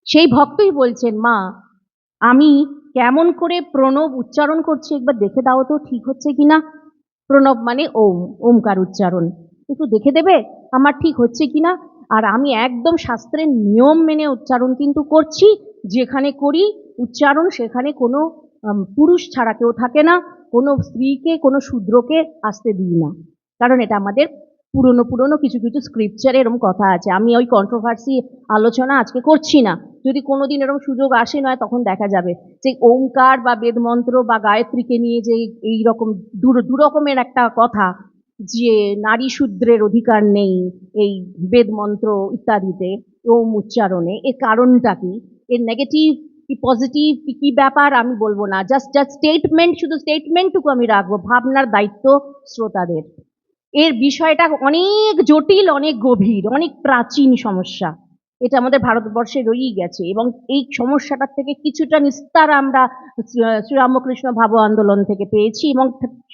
সেই ভক্তই বলছেন, মা আমি কেমন করে প্রণব উচ্চারণ করছি একবার দেখে দাও তো, ঠিক হচ্ছে কিনা। প্রণব মানে ওম, ওমকার উচ্চারণ, একটু দেখে দেবে আমার ঠিক হচ্ছে কিনা। আর আমি একদম শাস্ত্রের নিয়ম মেনে উচ্চারণ কিন্তু করছি, যেখানে করি উচ্চারণ সেখানে কোনো পুরুষ ছাড়া কেউ থাকে না, কোনো স্ত্রীকে কোনো শূদ্রকে আসতে দিই না। কারণ এটা আমাদের পুরনো পুরনো কিছু কিছু স্ক্রিপচারে এরকম কথা আছে। আমি ওই কন্ট্রোভার্সি আলোচনা আজকে করছি না, যদি কোনোদিন এরকম সুযোগ আসে নয় তখন দেখা যাবে যে ওমকার বা বেদমন্ত্র বা গায়ত্রীকে নিয়ে যে এই রকম দুরকমের একটা কথা, যে নারী শূদ্রের অধিকার নেই এই বেদমন্ত্র ইত্যাদিতে, ওম উচ্চারণে, এর কারণটা কি, এর নেগেটিভ কি পজিটিভ কি ব্যাপার আমি বলবো না, জাস্ট জাস্ট স্টেটমেন্ট, শুধু স্টেটমেন্টটুকু আমি রাখবো, ভাবনার দায়িত্ব শ্রোতাদের। এর বিষয়টা অনেক জটিল, অনেক গভীর, অনেক প্রাচীন সমস্যা, এটা আমাদের ভারতবর্ষে রয়েই গেছে, এবং এই সমস্যাটার থেকে কিছুটা নিস্তার আমরা শ্রীরামকৃষ্ণ ভাব আন্দোলন থেকে পেয়েছি, এবং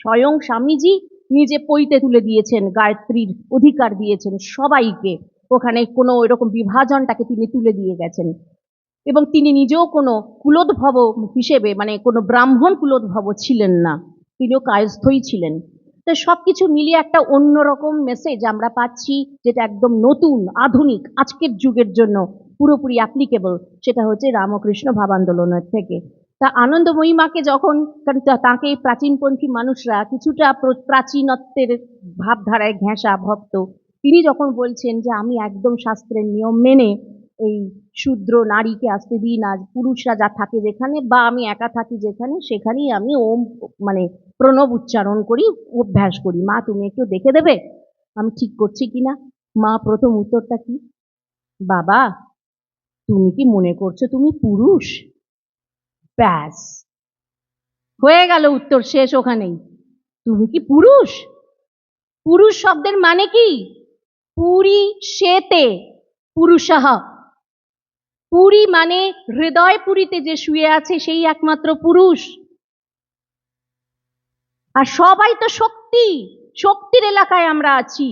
স্বয়ং স্বামীজি নিজে পইতে তুলে দিয়েছেন, গায়ত্রীর অধিকার দিয়েছেন সবাইকে, ওখানে কোনো এরকম বিভাজনটাকে তিনি তুলে দিয়ে গেছেন। এবং তিনি নিজেও কোনো কুলোদ্ভব হিসেবে, মানে কোনো ব্রাহ্মণ কুলোদ্ভব ছিলেন না, তিনিও কায়স্থই ছিলেন। তো সবকিছু মিলিয়ে একটা অন্যরকম মেসেজ আমরা পাচ্ছি, যেটা একদম নতুন, আধুনিক, আজকের যুগের জন্য পুরোপুরি অ্যাপ্লিকেবল। সেটা হচ্ছে রামকৃষ্ণ ভাবান্দোলনের থেকে। তা আনন্দময়ী মাকে যখন, কারণ তাকে প্রাচীনপন্থী মানুষরা কিছুটা প্রাচীনত্বের ভাবধারায় ঘেঁষা ভক্ত, তিনি যখন বলছেন যে আমি একদম শাস্ত্রের নিয়ম মেনে এই শূদ্র নারীকে আসতে দিই না, পুরুষরা যা থাকে যেখানে বা আমি একা থাকি যেখানে, সেখানেই আমি ওম মানে প্রণব উচ্চারণ করি, অভ্যাস করি। মা তুমি একটু দেখে দেবে আমি ঠিক করছি কিনা। মা প্রথম উত্তরটা কি? বাবা তুমি কি মনে করছো তুমি পুরুষ? ব্যাস, হয়ে গেল, উত্তর শেষ ওখানেই। তুমি কি পুরুষ? পুরুষ শব্দের মানে কি? পুরী শেতে পুরুষাহ। পুরী মানে হৃদয় পুরীতে যে শুয়ে আছে সেই একমাত্র পুরুষ। আর সবাই তো শক্তি, শক্তির এলাকায় আমরা আছি।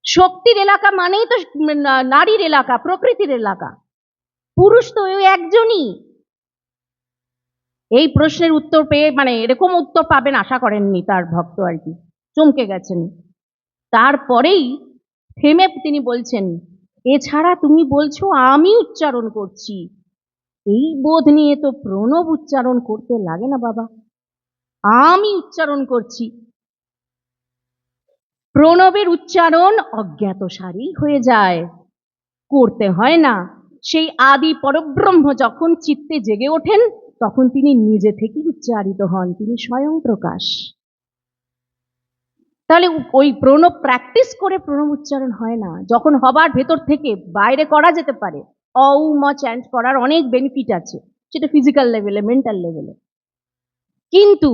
শক্তির এলাকা মানেই তো নারীর এলাকা, প্রকৃতির এলাকা। পুরুষ তো ওই একজনই। এই প্রশ্নের উত্তর পেয়ে মানে এরকম উত্তর পাবেন আশা করেননি তার ভক্ত আর কি, চমকে গেছেন। তারপরেই থেমে তিনি বলছেন, এছাড়া তুমি বলছো আমি উচ্চারণ করছি, এই বোধ নিয়ে তো প্রণব উচ্চারণ করতে লাগে না বাবা, আমি উচ্চারণ করছি। প্রণবের উচ্চারণ অজ্ঞাতসারেই হয়ে যায়, করতে হয় না। সেই আদি পরব্রহ্ম যখন চিত্তে জেগে ওঠেন তখন তিনি নিজে থেকে উচ্চারিত হন, তিনি স্বয়ং প্রকাশ। তাহলে ওই প্রণব প্র্যাকটিস করে প্রণব উচ্চারণ হয় না, যখন হবার ভেতর থেকে বাইরে করা যেতে পারে। অউম চ্যান্ট করার অনেক বেনিফিট আছে, সেটা ফিজিক্যাল লেভেলে, মেন্টাল লেভেলে, কিন্তু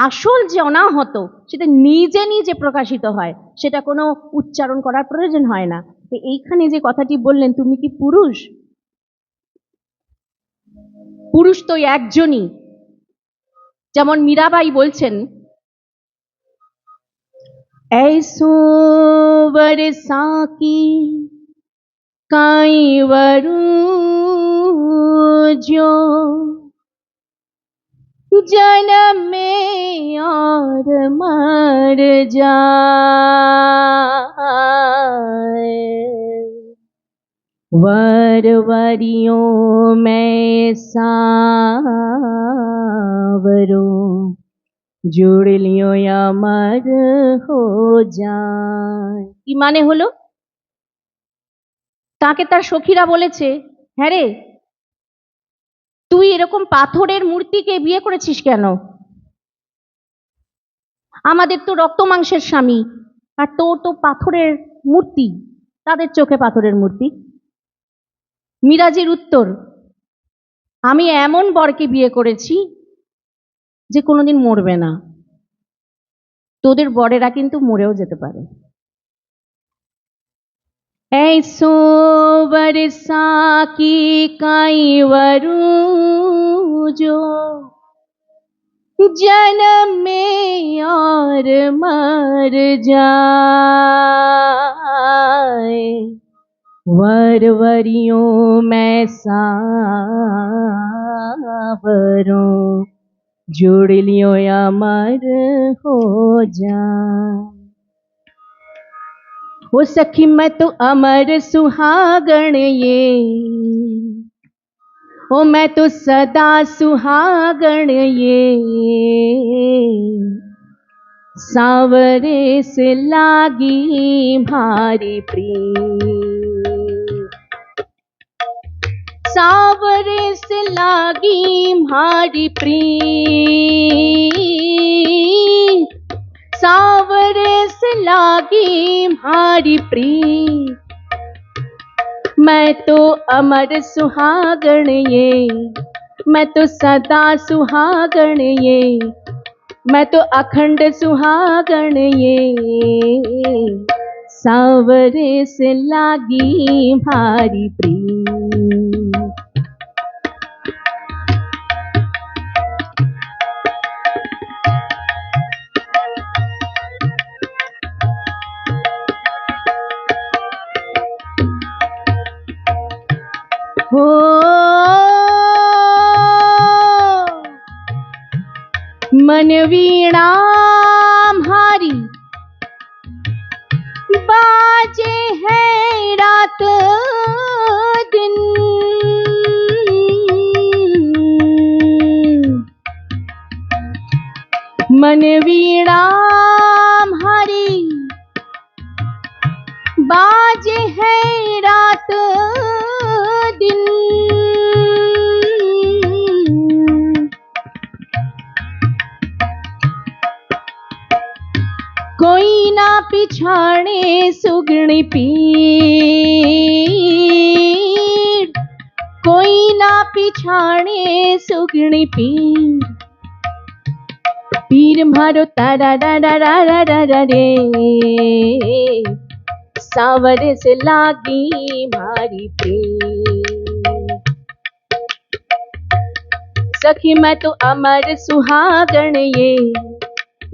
আসল যে অনাহত সেটা নিজে নিজে প্রকাশিত হয়, সেটা কোনো উচ্চারণ করার প্রয়োজন হয় না। তো এইখানে যে কথাটি বললেন তুমি কি পুরুষ, পুরুষ তো একজনই। যেমন মীরাবাই বলছেন, ऐसो बरसा की काई वरू जो जन्म में और मर जाए, वरवरियों में सावरो জুড়ে লিও আমার হো যায়। কি মানে হলো? তাকে তার সখীরা বলেছে, হ্যাঁ রে তুই এরকম পাথরের মূর্তিকে বিয়ে করেছিস কেন? আমাদের তো রক্ত মাংসের স্বামী, আর তোর তো পাথরের মূর্তি, তাদের চোখে পাথরের মূর্তি। মিরাজের উত্তর, আমি এমন বরকে বিয়ে করেছি যে কোনোদিন মরবে না, তোদের বরেরা কিন্তু মরেও যেতে পারে। ऐसो बरसा की काई वरू जो जन्म में और मर जाए, वरवरियों में सावरों जुड़ लियो अमर हो जाए। वो सखी मैं तो अमर सुहागण ये, ओ मैं तो सदा सुहागण ये, सांवरे से लागी भारी प्रीत, सांवरे से लागी भारी प्रीत, सांवरे से लागी भारी प्रीत, मैं तो अमर सुहागण ये, मैं तो सदा सुहागण ये, मैं तो अखंड सुहागण ये, सांवरे से लागी भारी प्रीत। हो मन वीणा बाजे हैं रात दिन, मन वीणा हरी बाजे हैं रात दिन, कोई ना पिछाड़े सुगणी पीर, कोई ना पिछाड़े सुगणी पीर, पीर मारो तारा रा रा रा रा रा रा रे, सावर से लागी मारी प्रीत। सखी मैं तो अमर सुहागण ये,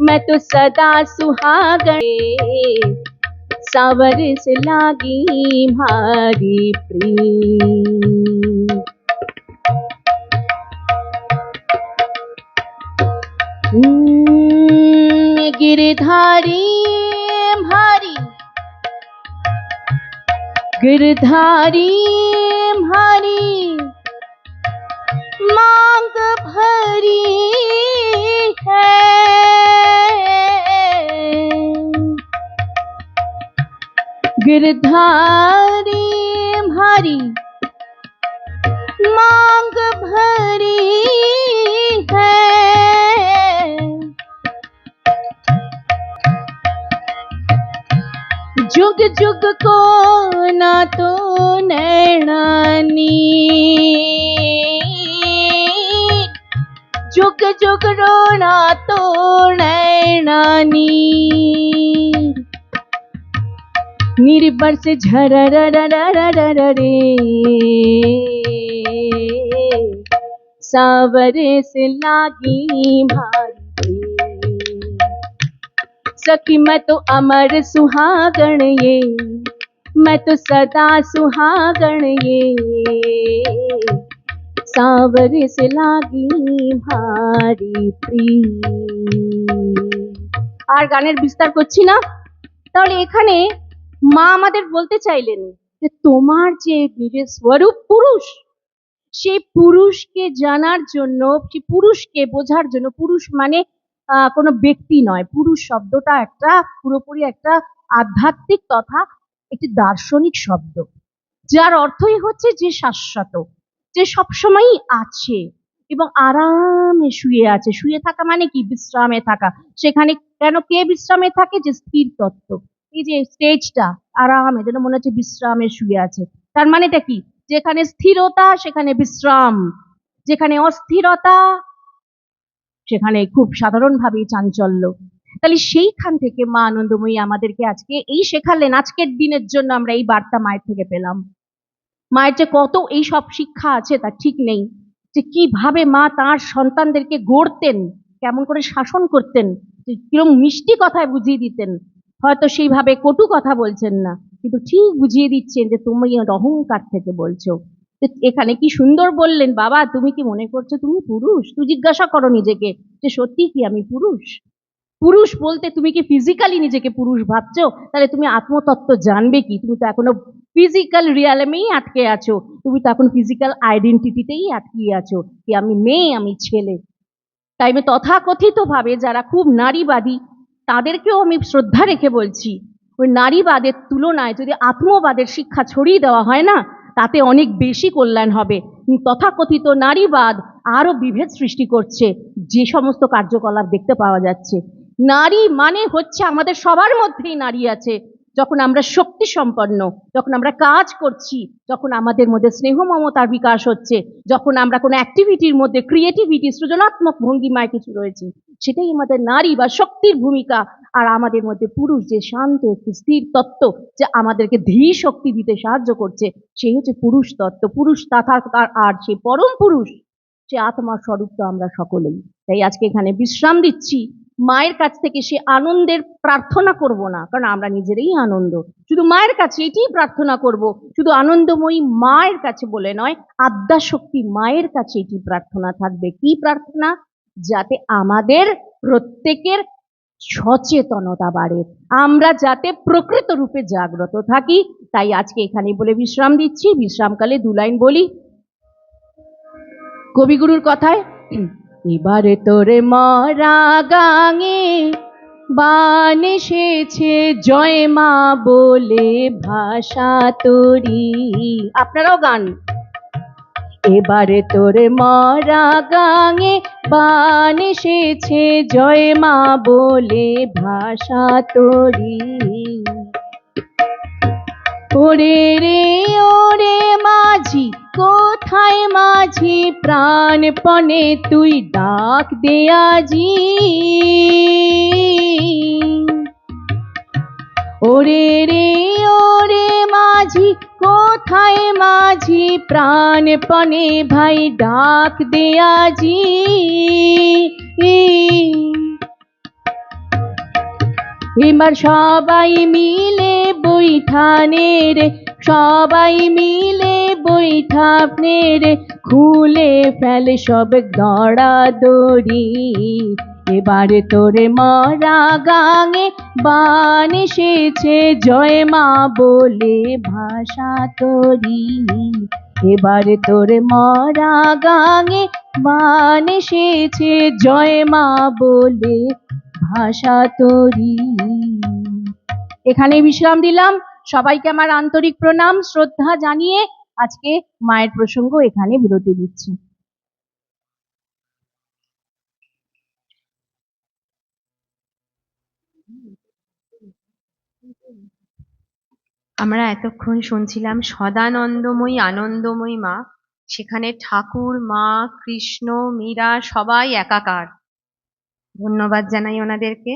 मैं तो सदा सुहागण ये, सावर से लागी मारी प्रीत। गिरधारी भारी, गिरधारी भारी मांग भरी है, गिरधारी भारी मांग भरी है, जुग जुग को ना तो नैनानी, जुग जुग रोना तो नैनानी, निर्बर से झरर रे, सावरे से लागी भारी। सखी मैं तो अमर सुहागण ये, मैं तो सदा सुहागण ये, सावरे से लागी भारी प्रीत। আর গানের বিস্তার করছি না, তাহলে এখানে মা আমাদের বলতে চাইলেন যে তোমার যে নিজের স্বরূপ পুরুষ, সেই পুরুষকে জানার জন্য, সেই পুরুষকে বোঝার জন্য, পুরুষ মানে কোনো ব্যক্তি নয়, পুরুষ শব্দটা একটা পুরোপুরি একটা আধ্যাত্মিক তথা একটি দার্শনিক শব্দ, যার অর্থই হচ্ছে যে শাশ্বত, যে সবসময়ই আছে এবং আরামে শুয়ে আছে। শুয়ে থাকা মানে কি? বিশ্রামে থাকা। সেখানে কেন কে বিশ্রামে থাকে? যে স্থির তত্ত্ব। এই যে স্টেজটা আরামে, যেন মনে হচ্ছে বিশ্রামে শুয়ে আছে। তার মানেটা কি? যেখানে স্থিরতা সেখানে বিশ্রাম, যেখানে অস্থিরতা সেখানে খুব সাধারণভাবেই চাঞ্চল্য। তাহলে সেইখান থেকে মা আনন্দময়ী আমাদেরকে আজকে এই শেখালেন। আজকের দিনের জন্য আমরা এই বার্তা মায়ের থেকে পেলাম। মায়ের যে কত এই সব শিক্ষা আছে তার ঠিক নেই, যে কিভাবে মা তার সন্তানদেরকে গড়তেন, কেমন করে শাসন করতেন, কিরকম মিষ্টি কথায় বুঝিয়ে দিতেন। হয়তো সেইভাবে কটু কথা বলছেন না, কিন্তু ঠিক বুঝিয়ে দিচ্ছেন যে তুমি অহংকার থেকে বলছো। এখানে কি সুন্দর বললেন, বাবা তুমি কি মনে করছো তুমি পুরুষ? তুই জিজ্ঞাসা করো নিজেকে যে সত্যি কি আমি পুরুষ? পুরুষ বলতে তুমি কি ফিজিক্যালি নিজেকে পুরুষ ভাবছো? তাহলে তুমি আত্মতত্ত্ব জানবে কি? তুমি তো এখনো ফিজিক্যাল রিয়ালমেই আটকে আছো, তুমি তো এখন ফিজিক্যাল আইডেন্টিটিতেই আটকে আছো কি আমি মেয়ে আমি ছেলে। তাই আমি তথাকথিত ভাবে যারা খুব নারীবাদী তাদেরকেও আমি শ্রদ্ধা রেখে বলছি, ওই নারীবাদের তুলনায় যদি আত্মবাদের শিক্ষা ছড়িয়ে দেওয়া হয় না, তাতে অনেক বেশি কল্যাণ হবে। তথাকথিত নারীবাদ আরো বিভেদ সৃষ্টি করছে, যে সমস্ত কার্যকলাপ দেখতে পাওয়া যাচ্ছে। নারী মানে হচ্ছে আমাদের সবার মধ্যেই নারী আছে। যখন আমরা শক্তি সম্পন্ন, যখন আমরা কাজ করছি, যখন আমাদের মধ্যে স্নেহ মমতার বিকাশ হচ্ছে, যখন আমরা কোনো অ্যাক্টিভিটির মধ্যে ক্রিয়েটিভিটি সৃজনাত্মক ভঙ্গিমায় কিছু রয়েছে, সেটাই আমাদের নারী বা শক্তির ভূমিকা। আর আমাদের মধ্যে পুরুষ যে শান্ত একটি স্থির তত্ত্ব, যে আমাদেরকে ধীর শক্তি দিতে সাহায্য করছে, সেই হচ্ছে পুরুষ তত্ত্ব। পুরুষ তথা আর সেই পরম পুরুষ, সে আত্মার স্বরূপ তো আমরা সকলেই। তাই আজকে এখানে বিশ্রাম দিচ্ছি। মায়ের কাছ থেকে সে আনন্দের প্রার্থনা করব না, কারণ আমরা নিজেরাই আনন্দ। শুধু মায়ের কাছে এটাই প্রার্থনা করব, শুধু আনন্দময়ী মায়ের কাছে বলে নয়, আদ্যাশক্তি মায়ের কাছে এটি প্রার্থনা থাকবে। কি প্রার্থনা? যাতে আমাদের প্রত্যেকের সচেতনতা বাড়ে, আমরা যাতে প্রকৃত রূপে জাগ্রত থাকি। তাই আজকে এখানে বলে বিশ্রাম দিচ্ছি। বিশ্রামকালে 2 লাইন বলি কবিগুরুর কথায়। এবারে তোরে মরা গাঙে বান এসেছে, জয় মা বলে ভাষা তোরি। আপনারাও গান। এবারে তোরে মরা গাঙে বান এসেছে, জয় মা বলে ভাষা তোরি। ওরে রে ওরে মাঝি, কোথায় মাঝি, প্রাণপণে তুই ডাক দে আজি। ওরে রে ওরে মাঝি, কোথায় মাঝি, প্রাণপণে ভাই ডাক দে আজি। এবার সবাই মিলে বৈঠানে রে, সবাই মিলে বৈঠানে রে, খুলে ফেলে সব গড়া দড়ি। এবারে তোরে মরা গাঙে বান এসেছে, জয় মা বলে ভাষা তোরি। এবারে তোরে মরা গাঙে বান এসেছে, জয় মা বলে ভাষা তোরি। এখানে বিশ্রাম দিলাম। সবাইকে আমার আন্তরিক প্রণাম শ্রদ্ধা জানিয়ে আজকে মায়ের প্রসঙ্গ এখানে বিরতি দিচ্ছি। আমরা এতক্ষণ শুনছিলাম সদানন্দময়ী আনন্দময়ী মা, সেখানে ঠাকুর, মা, কৃষ্ণ, মীরা সবাই একাকার। ধন্যবাদ জানাই ওনাদেরকে।